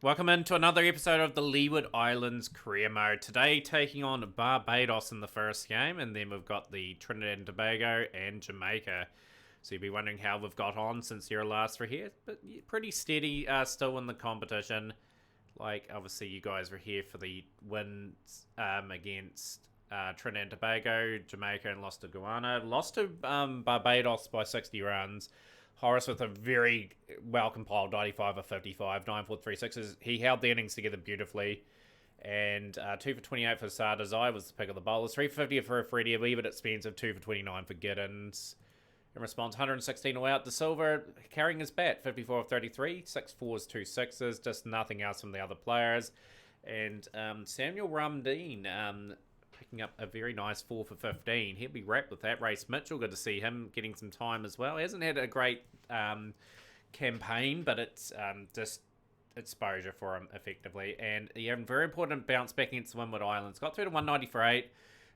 Welcome into another episode of the Leeward Islands career mode. Today taking on Barbados in the first game, and then we've got the Trinidad and Tobago and Jamaica. So you'll be wondering how we've got on since your last were here, but pretty steady still in the competition. Like, obviously you guys were here for the wins against Trinidad and Tobago, Jamaica, and lost to Guyana. Lost to Barbados by 60 runs. Horace with a very well-compiled 95 of 55, 9 4 3 6s. He held the innings together beautifully. And 2 for 28 for Sardazai was the pick of the bowlers. 3 for 50 for Freddie, a wee bit expensive. 2 for 29 for Giddens. In response, 116 all out. De Silva carrying his bat, 54 of 33, 6 4s, 2 6s. Just nothing else from the other players. And Samuel Rumdean picking up a very nice 4 for 15. He'll be wrapped with that. Race Mitchell, good to see him getting some time as well. He hasn't had a great campaign, but it's just exposure for him effectively. And he had a very important bounce back against the Windward Islands. Got through to 190 for 8.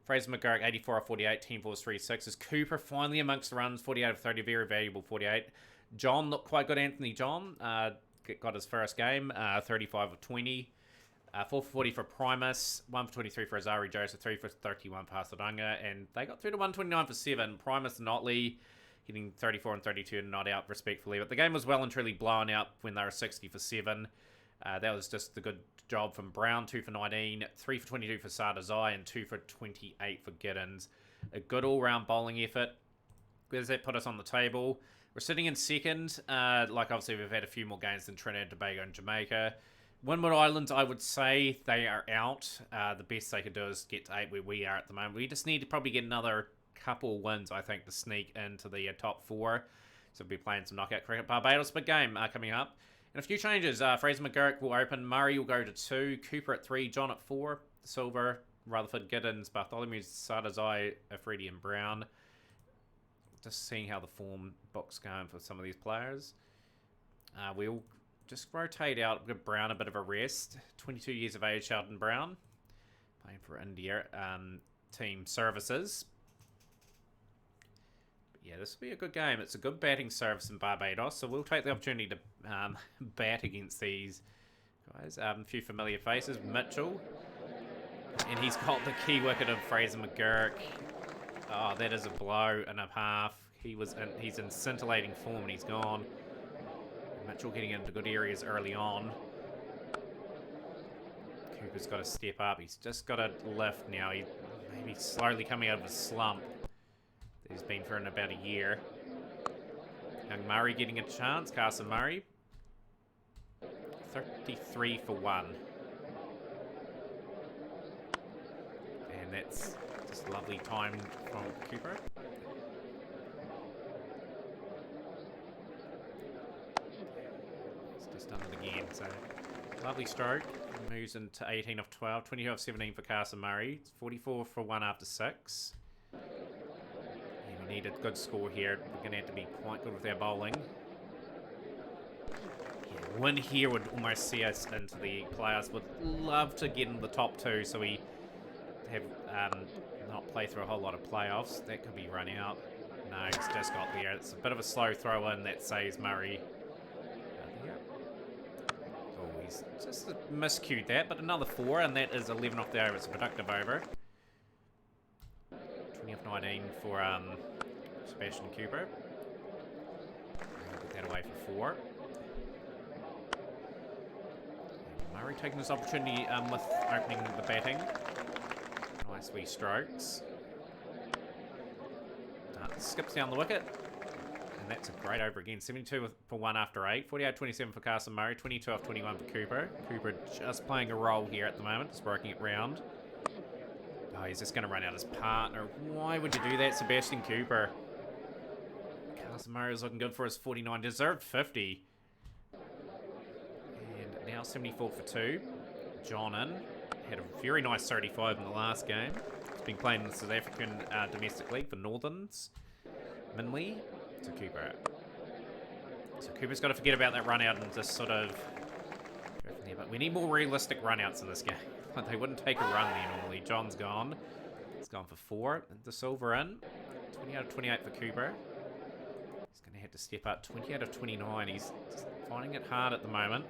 Fraser McGurk, 84 of 48, 10 4s, 3 6s. Cooper finally amongst the runs, 48 of 30, very valuable 48. John looked quite good, Anthony John. Got his first game, 35 of 20. 4 for 40 for Primus, 1 for 23 for Azari Joseph, 3 for 31 for Hasadanga, and they got through to 129 for 7. Primus and Notley hitting 34 and 32 and not out respectfully. But the game was well and truly blown out when they were 60 for 7. That was just a good job from Brown, 2 for 19, 3 for 22 for Sardazai, and 2 for 28 for Giddens. A good all-round bowling effort. Where does that put us on the table? We're sitting in second. Like, obviously, we've had a few more games than Trinidad, Tobago, and Jamaica. Windward Islands, I would say they are out. The best they could do is get to 8 where we are at the moment. We just need to probably get another couple wins, I think, to sneak into the top 4. So we'll be playing some knockout cricket. Barbados, big game coming up. And a few changes. Fraser McGurk will open. Murray will go to 2. Cooper at 3. John at 4. Silver, Rutherford, Giddens, Bartholomew, Sardazai, Freddie and Brown. Just seeing how the form book's going for some of these players. We'll just rotate out, give Brown a bit of a rest. 22 years of age, Sheldon Brown. Playing for India team services. But yeah, this will be a good game. It's a good batting service in Barbados, so we'll take the opportunity to bat against these guys. A few familiar faces. Mitchell. And he's got the key wicket of Fraser McGurk. Oh, that is a blow and a half. He's in scintillating form and he's gone. Mitchell getting into good areas early on. Cooper's got to step up. He's just got to lift now. He's maybe slowly coming out of a slump that he's been for in about a year. Young Murray getting a chance. Carson Murray. 33 for 1. And that's just lovely time from Cooper. Done it again, so lovely stroke. Moves into 18 of 12, 22 of 17 for Carson Murray. It's 44 for 1 after 6. And we need a good score here. We're going to have to be quite good with our bowling. Yeah, win here would almost see us into the playoffs. Would love to get in the top 2 so we have not play through a whole lot of playoffs. That could be run out. No, he's just got there. It's a bit of a slow throw in that saves Murray. He's just miscued that, but another 4, and that is 11 off the over. It's a productive over. 20 off 19 for Sebastian Cooper. Put that away for 4. Murray taking this opportunity with opening the batting. Nice wee strokes. Skips down the wicket. And that's a great over again. 72 for 1 after 8. 48-27 for Carson Murray. 22 off 21 for Cooper. Cooper just playing a role here at the moment. Just working it round. Oh, he's just going to run out his partner. Why would you do that, Sebastian Cooper? Carson Murray is looking good for his 49. Deserved 50. And now 74 for 2. John in. Had a very nice 35 in the last game. He's been playing in the South African domestic league for Northerns. Minley. To Cooper. So Cooper's got to forget about that run out and just sort of go from there. But we need more realistic run outs in this game. They wouldn't take a run there normally. John's gone. He's gone for 4. De Silva in. 20 out of 28 for Cooper. He's going to have to step up. 20 out of 29. He's just finding it hard at the moment.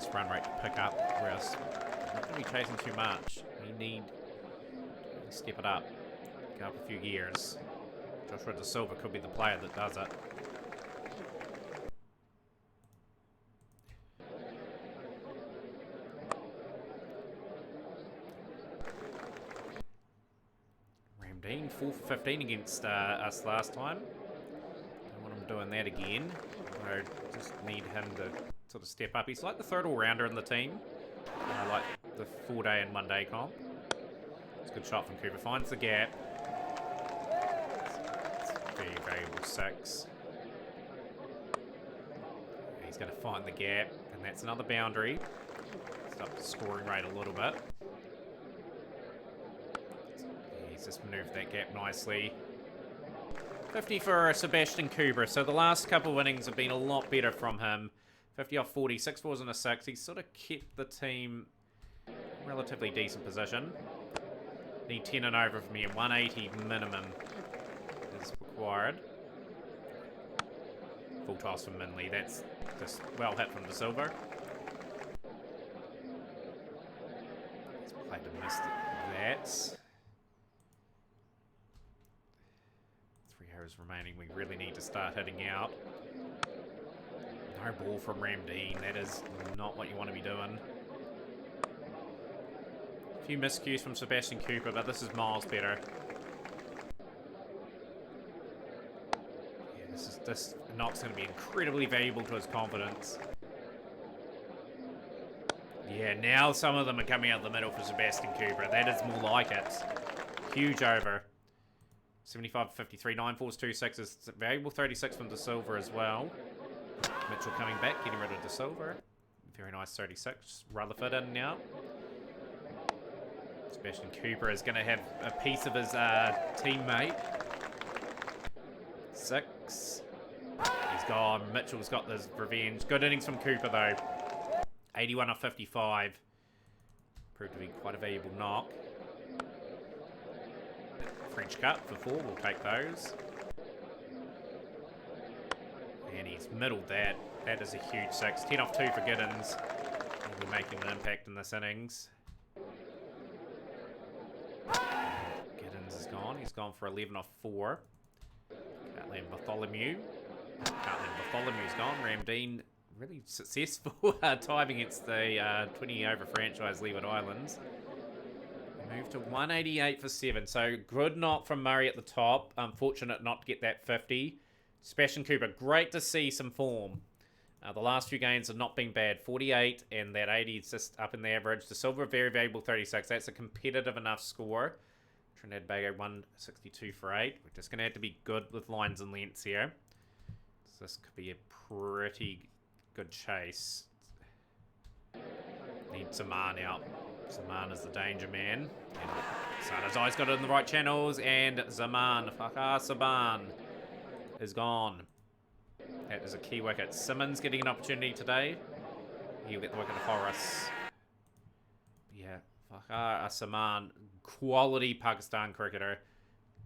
this run rate to pick up. Whereas we're not going to be chasing too much. We need to step it up. Go up a few gears. Joshua De Silva could be the player that does it. Ramdean 4 for 15 against us last time. Don't want him doing that again. I just need him to sort of step up. He's like the third all-rounder in the team. Like the 4-day and 1-day comp. It's a good shot from Cooper. Finds the gap. Very valuable 6. He's going to find the gap, and that's another boundary. Stop the scoring rate a little bit. He's just manoeuvred that gap nicely. 50 for Sebastian Cooper. So the last couple of innings have been a lot better from him. 50 off 40, 6 fours and a 6. He's sort of kept the team in a relatively decent position. Need 10 and over from here. 180 minimum is required. Full toss from Minley. That's just well hit from De Silva. He's played to miss that. 3 overs remaining. We really need to start hitting out. No ball from Ramdean. That is not what you want to be doing. A few miscues from Sebastian Cooper, but this is miles better. Yeah, this knock's going to be incredibly valuable to his confidence. Yeah, now some of them are coming out the middle for Sebastian Cooper. That is more like it. Huge over. 75-53, 9 fours, 2 sixes. Valuable 36 from De Silva as well. Mitchell coming back, getting rid of De Silva. Very nice 36. Rutherford in now. Sebastian Cooper is going to have a piece of his teammate. 6. He's gone. Mitchell's got this revenge. Good innings from Cooper though. 81 off 55. Proved to be quite a valuable knock. French cut for 4. We'll take those. And he's middled that. That is a huge 6. 10 off 2 for Giddens. He'll be making an impact in this innings. Giddens is gone. He's gone for 11 off 4. Catlin Bartholomew. Bartholomew's gone. Ramdean really successful time against the 20 over franchise Leeward Islands. Move to 188 for 7. So good knock from Murray at the top. Unfortunate not to get that 50. Sebastian Cooper, great to see some form. The last few games have not been bad. 48 and that 80 is just up in the average. De Silva, very valuable 36. That's a competitive enough score. Trinidad Tobago 162 for 8. We're just going to have to be good with lines and lengths here. So this could be a pretty good chase. Need Zaman out. Zaman is the danger man. Sada's eyes got it in the right channels. And Zaman, Fakar Saban, is gone. That is a key wicket. Simmons getting an opportunity today. He'll get the wicket of Horace. Yeah, Fakar Saman, quality Pakistan cricketer.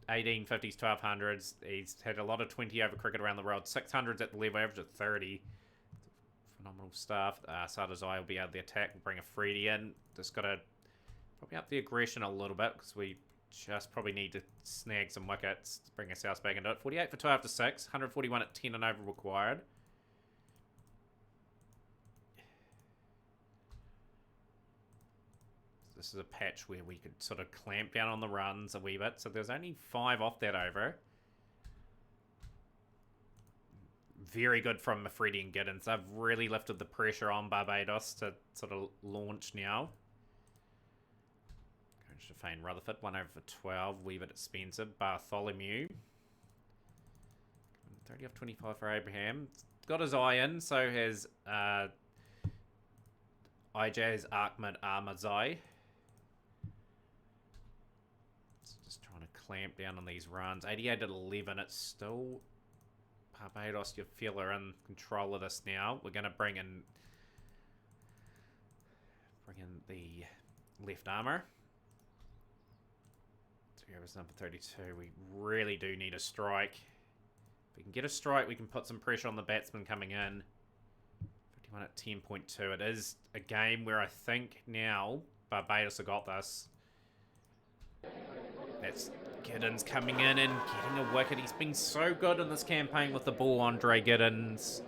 1850s, 1200s. He's had a lot of 20 over cricket around the world. 600s at the level average of 30. Phenomenal stuff. Sada's eye will be able to attack and bring a Freddie in. Just got to probably up the aggression a little bit because we just probably need to snag some wickets to bring ourselves back into it. 48 for 12 to 6. 141 at 10 and over required. This is a patch where we could sort of clamp down on the runs a wee bit. So there's only 5 off that over. Very good from Mafredi and Giddens. They've really lifted the pressure on Barbados to sort of launch now. Coach Defane Rutherford, 1 over for 12. Wee bit expensive. Bartholomew. 30 off 25 for Abraham. Got his eye in, so has IJ's Ahmed Ahmadzai. Just trying to clamp down on these runs. 88 at 11. It's still Barbados. You feel are in control of this now. We're going to bring in the left armour. So here is number 32. We really do need a strike. If we can get a strike, we can put some pressure on the batsman coming in. One at 10.2. It is a game where I think now Barbados have got this. That's Giddens coming in and getting a wicket. He's been so good in this campaign with the ball, Andre Giddens.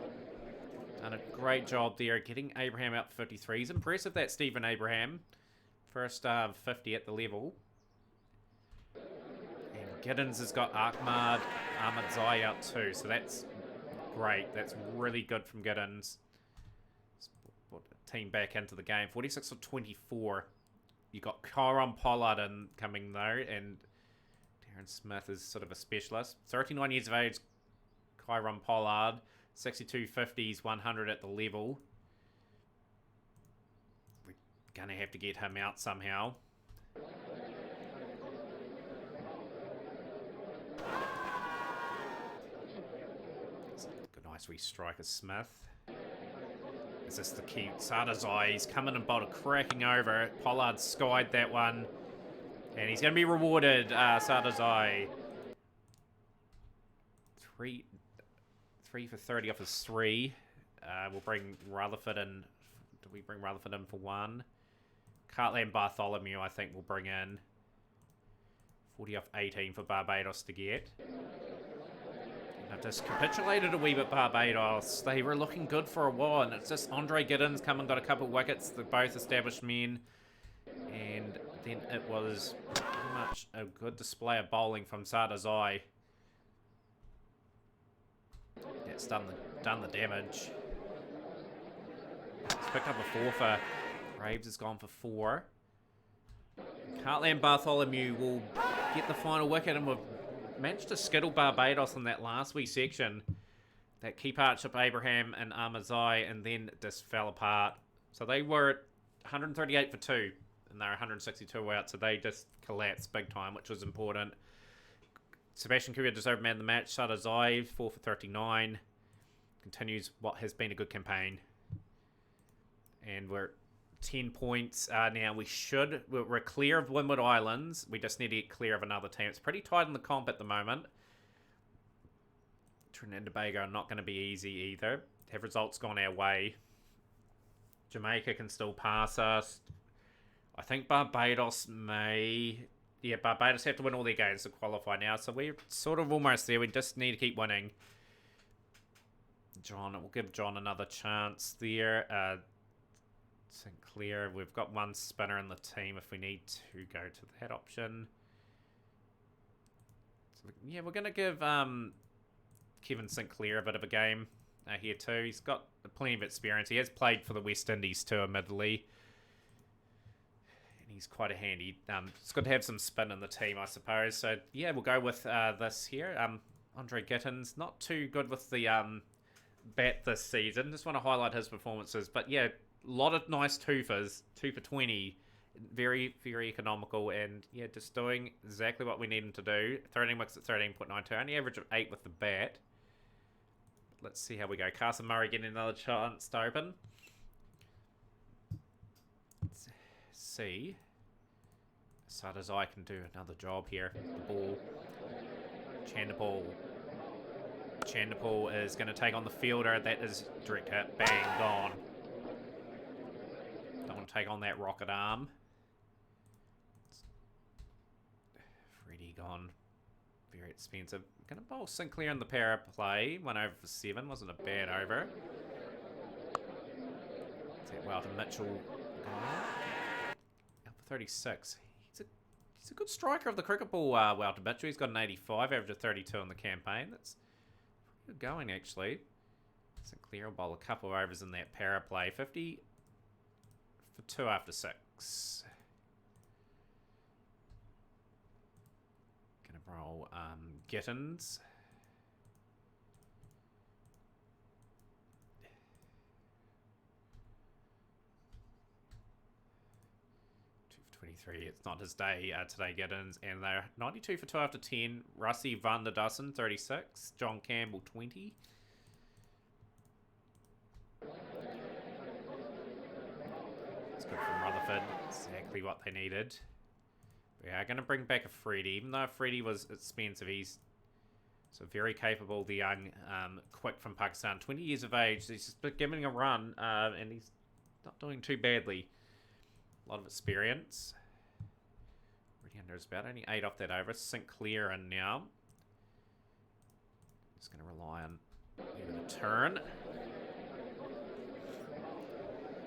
Done a great job there, getting Abraham out for 53. He's impressive, that Stephen Abraham. First 50 at the level. And Giddens has got Ahmadzai out too, so that's great. That's really good from Giddens. Put the team back into the game. 46 for 24. You got Kyron Pollard in coming though, and Darren Smith is sort of a specialist. 39 years of age, Kyron Pollard. 62 50s, 100 at the level. We're going to have to get him out somehow. Good, nice wee striker, Smith. Is this the key? Sadazai, he's coming and bowled cracking over. Pollard skied that one. And he's going to be rewarded, Sadazai. 3 for 30 off his 3. We'll bring Rutherford in. Do we bring Rutherford in for 1? Cartland Bartholomew, I think we'll bring in. 40 off 18 for Barbados to get. I've just capitulated a wee bit, Barbados. They were looking good for a while, and it's just Andre Giddens come and got a couple of wickets. They're both established men. And then it was pretty much a good display of bowling from Sadazai. It's done the damage. He's picked up a 4 for Graves. Has gone for 4. Heartland Bartholomew will get the final wicket, and we've managed to skittle Barbados in that last wee section. That key partnership, Abraham and Ahmadzai, and then it just fell apart. So they were at 138 for 2, and they're 162 out, so they just collapsed big time, which was important. Sebastian Courier deserved man of the match. Sadazai, 4 for 39. Continues what has been a good campaign. And we're 10 points now. We're clear of Windward Islands. We just need to get clear of another team. It's pretty tight in the comp at the moment. Trinidad and Tobago are not going to be easy either. Have results gone our way. Jamaica can still pass us. I think Barbados may... Yeah, Barbados have to win all their games to qualify now, so we're sort of almost there. We just need to keep winning. We'll give John another chance there. Sinclair, we've got one spinner in the team if we need to go to that option. So, yeah, we're going to give Kevin Sinclair a bit of a game here too. He's got plenty of experience. He has played for the West Indies too, admittedly. He's quite a handy. It's good to have some spin in the team, I suppose. So, yeah, we'll go with this here. Andre Giddens, not too good with the bat this season. Just want to highlight his performances. But, yeah, a lot of nice twofers. 2 for 20. Very, very economical. And, yeah, just doing exactly what we need him to do. 13 wickets at 13.92. Only average of 8 with the bat. Let's see how we go. Carson Murray getting another chance to open. Let's see. Sadazai can do another job here. The ball. Chandapal is going to take on the fielder. That is direct hit. Bang, gone. Don't want to take on that rocket arm. Freddie gone. Very expensive. Going to bowl Sinclair in the power play. 1 over for 7. Wasn't a bad over. Well to Mitchell. Out for 36. He's a good striker of the cricket ball, Walter Mitchell. He's got an 85, average of 32 in the campaign. That's good going, actually. Sinclair will bowl a couple of overs in that power play. 50 for 2 after 6. Gonna roll Gittins. 23. It's not his day today, Giddens. And they're 92 for 2 after 10. Russie van der Dussen, 36. John Campbell, 20. It's good from Rutherford. Exactly what they needed. We are going to bring back a Freddie. Even though Freddie was expensive, he's So very capable, the young quick from Pakistan. 20 years of age. He's just been giving a run, and he's not doing too badly. A lot of experience. Already under his belt. Only 8 off that over. Sinclair in now. Just going to rely on the turn.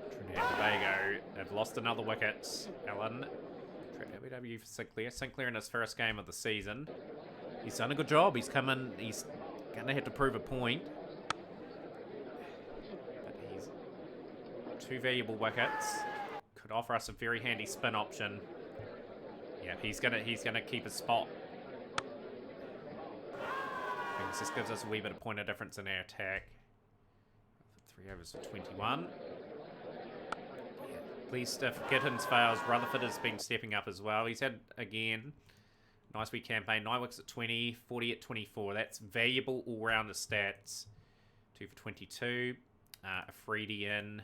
Trinidad and Tobago have lost another wicket. Allen. WW for Sinclair. Sinclair in his first game of the season. He's done a good job. He's come in. He's going to have to prove a point. But he's 2 valuable wickets. Could offer us a very handy spin option. Yeah, he's gonna keep his spot. This gives us a wee bit of point of difference in our attack. 3 overs for 21. Yeah, at least if Gittins fails, Rutherford has been stepping up as well. He's had, again, nice wee campaign. 9 wickets at 20, 40 at 24. That's valuable all-rounder stats. 2 for 22. Afridi in.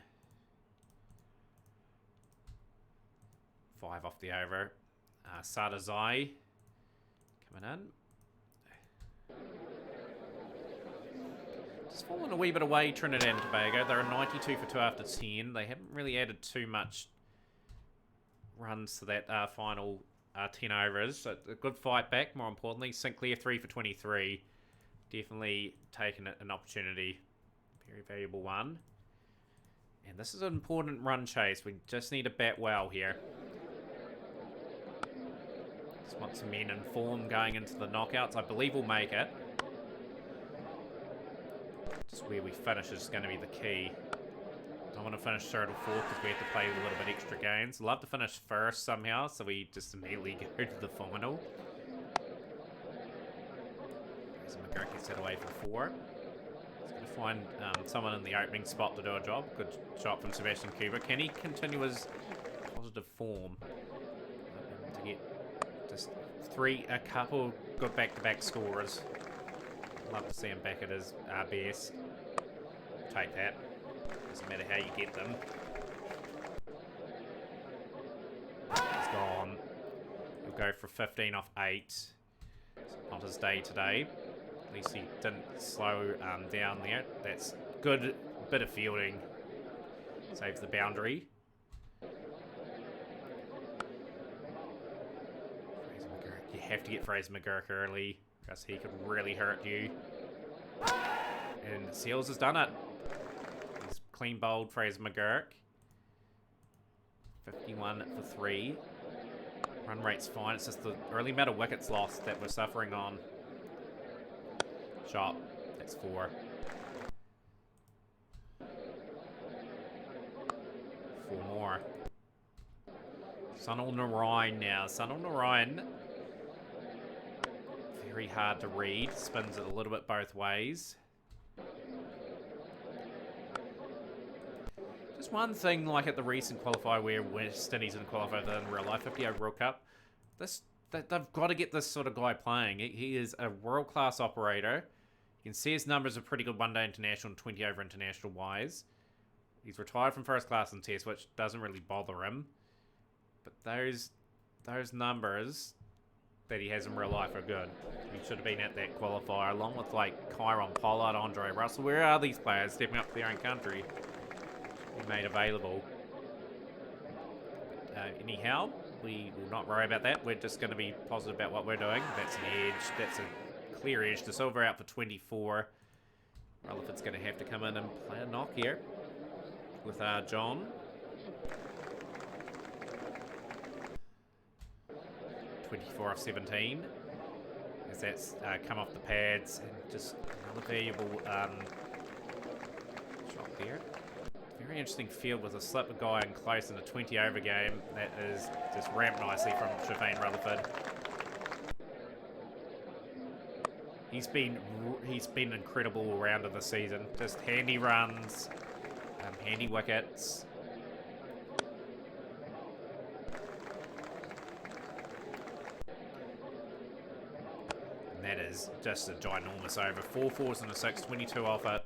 5 off the over. Sadazai coming in. Just fallen a wee bit away, Trinidad and Tobago. They're a 92 for 2 after 10. They haven't really added too much runs to that final 10 overs. So a good fight back, more importantly. Sinclair 3 for 23. Definitely taken an opportunity. Very valuable one. And this is an important run chase. We just need to bat well here. Just want some men in form going into the knockouts. I believe we'll make it. Just where we finish is going to be the key. Don't want to finish third or fourth because we have to play a little bit extra games. Love to finish first somehow, so we just immediately go to the final. So McGurk gets that away for 4. He's going to find someone in the opening spot to do a job. Good shot from Sebastian Kuba. Can he continue his positive form to get just a couple good back-to-back scorers? Love to see him back at his best. Take that. Doesn't matter how you get them. He's gone. He'll go for 15 off 8. Not his day today. At least he didn't slow down there. That's good bit of fielding. Saves the boundary. Fraser McGurk. You have to get Fraser McGurk early, because he could really hurt you. And Seals has done it. He's clean bowled Fraser McGurk. 51 for 3. Run rate's fine. It's just the early amount of wickets lost that we're suffering on. Shot. That's 4. 4 more. Sunil Narayan now. Sunil Narayan. Very hard to read. Spins it a little bit both ways. Just one thing, like at the recent qualifier where West Indies didn't qualify for in real life, 50 over World Cup, they've got to get this sort of guy playing. He is a world-class operator. You can see his numbers are pretty good one-day international and 20 over international wise. He's retired from first class in Test, which doesn't really bother him. But those numbers that he has in real life are good. He should have been at that qualifier, along with like Kyron Pollard, Andre Russell. Where are these players stepping up to their own country? Be made available. Anyhow, we will not worry about that. We're just going to be positive about what we're doing. That's an edge. That's a clear edge. De Silva out for 24. Rutherford's going to have to come in and play a knock here with John. 24 off 17. As that's come off the pads. And just another valuable shot there. Very interesting field with a slip of guy in close in a 20 over game. That is just ramped nicely from Shafane Rutherford. He's been incredible all rounder this season. Just handy runs, handy wickets. And that is just a ginormous over. 4 4s and a 6, 22 off it.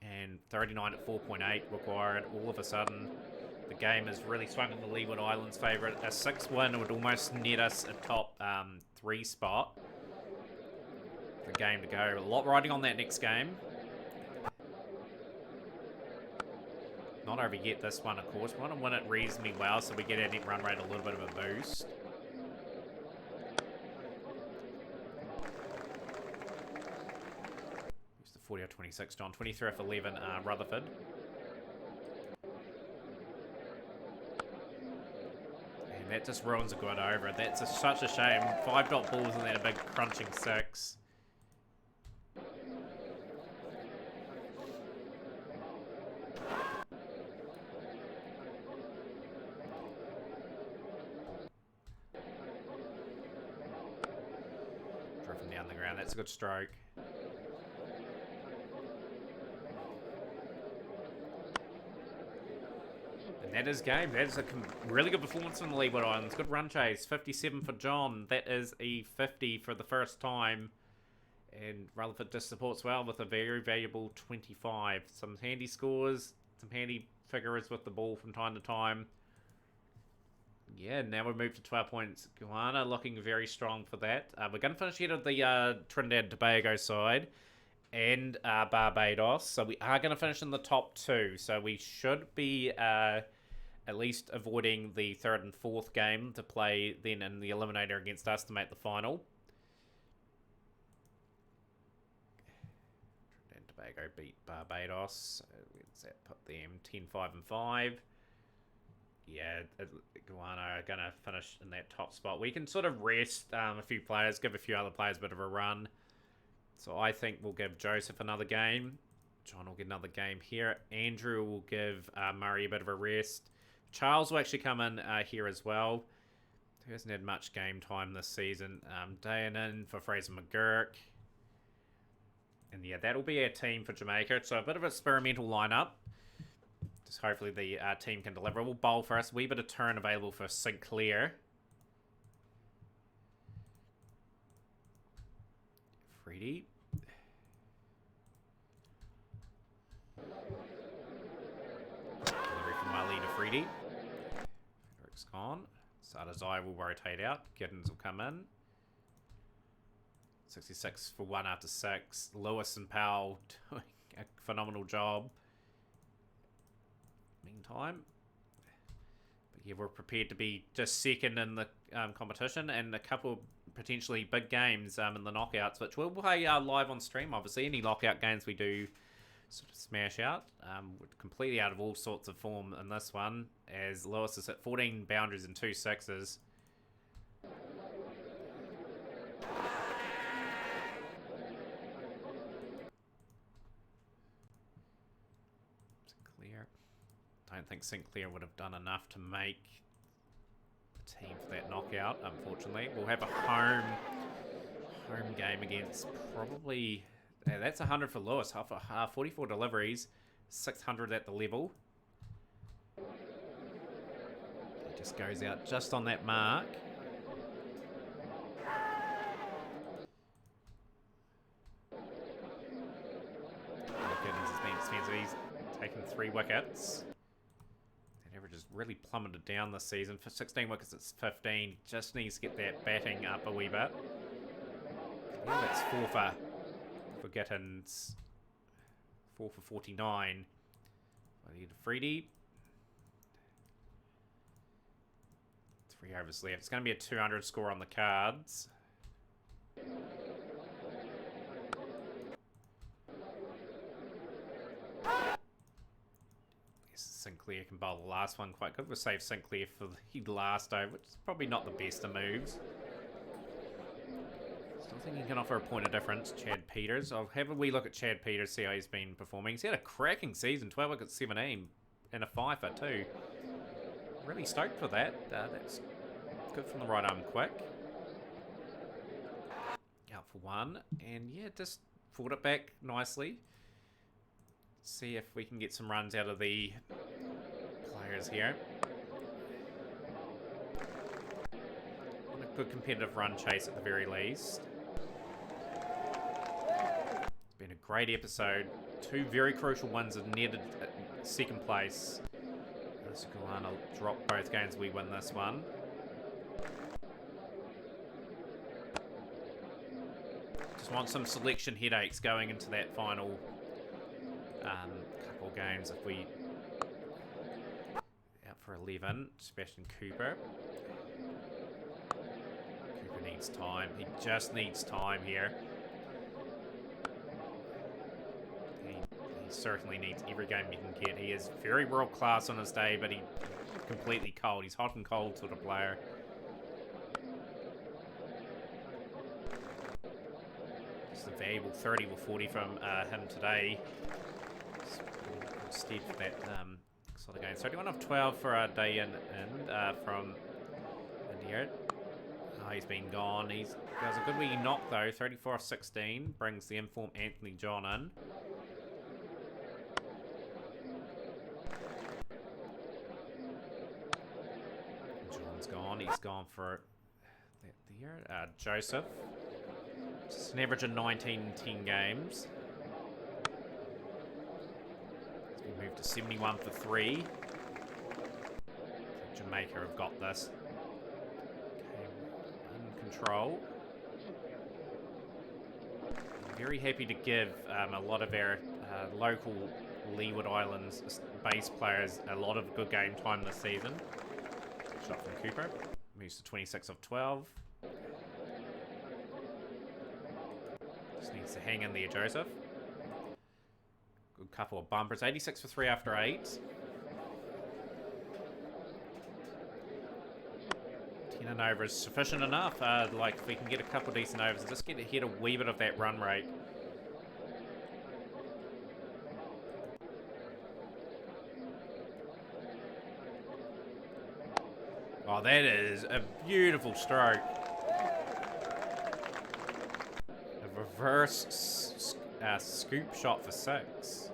And 39 at 4.8 required. All of a sudden, the game has really swung in the Leeward Islands' favour. A 6 win would almost net us a top 3 spot. The game to go. A lot riding on that next game. Not over yet this one, of course. We want to win it reasonably well so we get our net run rate a little bit of a boost. Use the 40 or 26, John. 23 off 11, Rutherford. And that just ruins a good over. That's such a shame. 5 dot balls and then a big crunching 6. Driven down the ground. That's a good stroke. And that is game. That is a really good performance from the Leeward Islands. Good run chase. 57 for John. That is a 50 for the first time. And Rutherford just supports well with a very valuable 25. Some handy scores. Some handy figures with the ball from time to time. Yeah, now we move to 12 points. Guyana looking very strong for that. We're going to finish ahead of the Trinidad and Tobago side and Barbados. So we are going to finish in the top 2. So we should be at least avoiding the 3rd and 4th game to play then in the eliminator against us to make the final. Trinidad and Tobago beat Barbados. So let's put them 10-5 and 5. Yeah, Guyana are going to finish in that top spot. We can sort of rest a few players, give a few other players a bit of a run. So I think we'll give Joseph another game. John will get another game here. Andrew will give Murray a bit of a rest. Charles will actually come in here as well. He hasn't had much game time this season. Dayan in for Fraser McGurk. And yeah, that'll be our team for Jamaica. So a bit of an experimental lineup. Just hopefully the team can deliver. We'll bowl for us. Wee bit of turn available for Sinclair. Freedy. Delivery from Mali to Freedy. Frederick's gone. Sadazai will rotate out. Giddens will come in. 66 for 1 after 6. Lewis and Powell doing a phenomenal job. Meantime, but yeah, we're prepared to be just second in the competition and a couple of potentially big games in the knockouts, which we'll play live on stream. Obviously, any lockout games we do sort of smash out. We're completely out of all sorts of form in this one, as Lewis is at 14 boundaries and 2 sixes. I don't think Sinclair would have done enough to make the team for that knockout, unfortunately. We'll have a home game against probably... Yeah, that's 100 for Lewis. 44 deliveries, 600 at the level. It just goes out just on that mark. Giddens has been expensive. He's taken 3 wickets. Just really plummeted down this season. For 16 wickets, it's 15. Just needs to get that batting up a wee bit. Yeah, that's 4 for Gittins. 4 for 49. I need a Freedy. 3 overs left. It's going to be a 200 score on the cards. Sinclair can bowl the last one quite good. We'll save Sinclair for the last over, which is probably not the best of moves. Still think he can offer a point of difference. Chad Peters. I'll have a wee look at Chad Peters, see how he's been performing. He's had a cracking season. 12 wickets, 17, and a 5-er too. Really stoked for that. That's good from the right arm quick. Out for 1. And yeah, just fought it back nicely. See if we can get some runs out of the players here. A good competitive run chase at the very least. It's been a great episode. 2 very crucial ones have netted second place. Let's go on. I'll drop both games. We win this one. Just want some selection headaches going into that final couple of games. If we out for 11, Sebastian Cooper. Cooper needs time. He just needs time here. He certainly needs every game he can get. He is very world class on his day, but he's completely cold. He's hot and cold sort of player. Just a valuable 30 or 40 from him today. Instead for that sort of game. 31 of 12 for our day in from India. Oh, he's been gone. He does a good wee knock though. 34 of 16 brings the informed Anthony John in. John's gone. He's gone for the year. Joseph. Just an average of 19-10 games. We move to 71 for 3. Jamaica have got this. Okay, in control. I'm very happy to give a lot of our local Leeward Islands base players a lot of good game time this season. Shot from Cooper. Moves to 26 of 12. Just needs to hang in there, Joseph. Good couple of bumpers. 86 for 3 after 8. 10 and over is sufficient enough. Like, if we can get a couple of decent overs, just get ahead a wee bit of that run rate. Oh, that is a beautiful stroke. A reverse scoop shot for 6.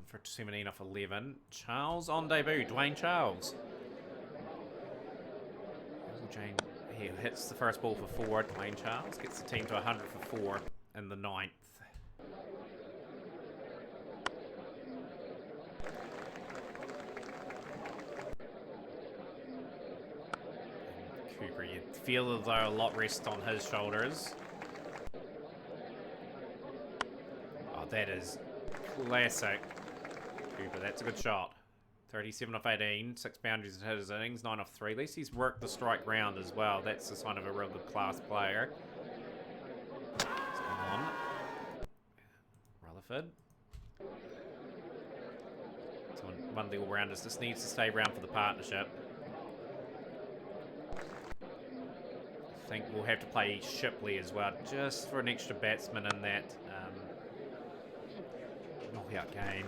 For 17 off 11. Charles on debut. Dwayne Charles. Jane here hits the first ball for 4. Dwayne Charles gets the team to 100 for 4 in the 9th. Cooper, you feel as though a lot rests on his shoulders. Oh, that is classic. Cooper, that's a good shot. 37 off 18, 6 boundaries in his innings, 9 off 3. At least he's worked the strike round as well. That's the sign of a real good class player. It's on. Rutherford. So one of the all-rounders just needs to stay around for the partnership. I think we'll have to play Shipley as well, just for an extra batsman in that knockout game.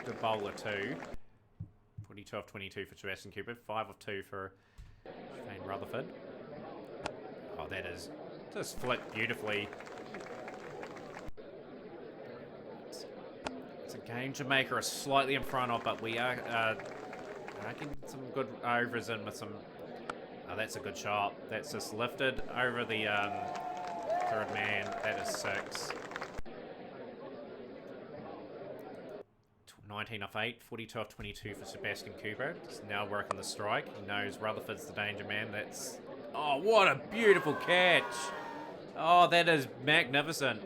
Good bowler too. 22 off 22 for Sebastian Cooper. 5 off 2 for Shane Rutherford. Oh, that is just flicked beautifully. It's a game Jamaica are slightly in front of, but we are getting some good overs in with some... Oh, that's a good shot. That's just lifted over the third man. That is 6. 19 off 8, 42 off 22 for Sebastian Cooper. Just now working the strike. He knows Rutherford's the danger man. That's... Oh, what a beautiful catch. Oh, that is magnificent.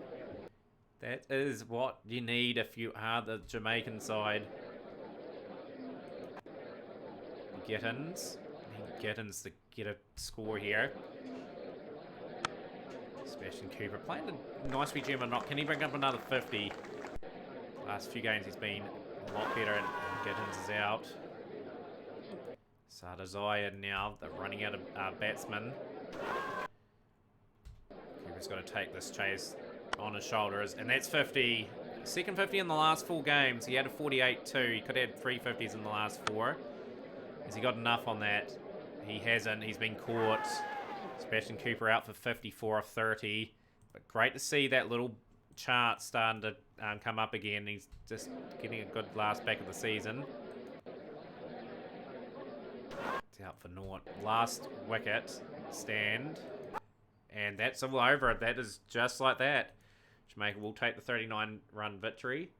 That is what you need if you are the Jamaican side. Gittins. Gittins to get a score here. Sebastian Cooper playing a nice BGM or not. Can he bring up another 50? Last few games he's been a lot better, and Gittins is out. Sadazaya now, they're running out of batsmen. Cooper's got to take this chase on his shoulders, and that's 50. Second 50 in the last 4 games. He had a 48 too. He could have had 3 50s in the last 4. Has he got enough on that? He hasn't. He's been caught. Sebastian Cooper out for 54 of 30. But great to see that little chart starting to come up again. He's just getting a good last back of the season. It's out for naught. Last wicket stand, and that's all over. That is just like that. Jamaica will take the 39-run victory,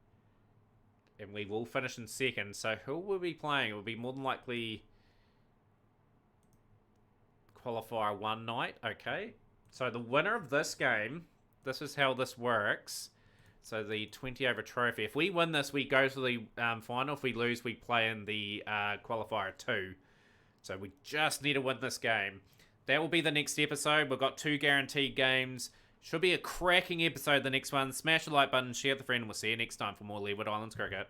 and we will finish in second. So who will we be playing? It will be more than likely qualifier 1 night. Okay, So the winner of this game, this is how this works. So the 20 over trophy. If we win this, we go to the final. If we lose, we play in the qualifier 2. So we just need to win this game. That will be the next episode. We've got 2 guaranteed games. Should be a cracking episode, the next one. Smash the like button, share with a friend, and we'll see you next time for more Leeward Islands Cricket.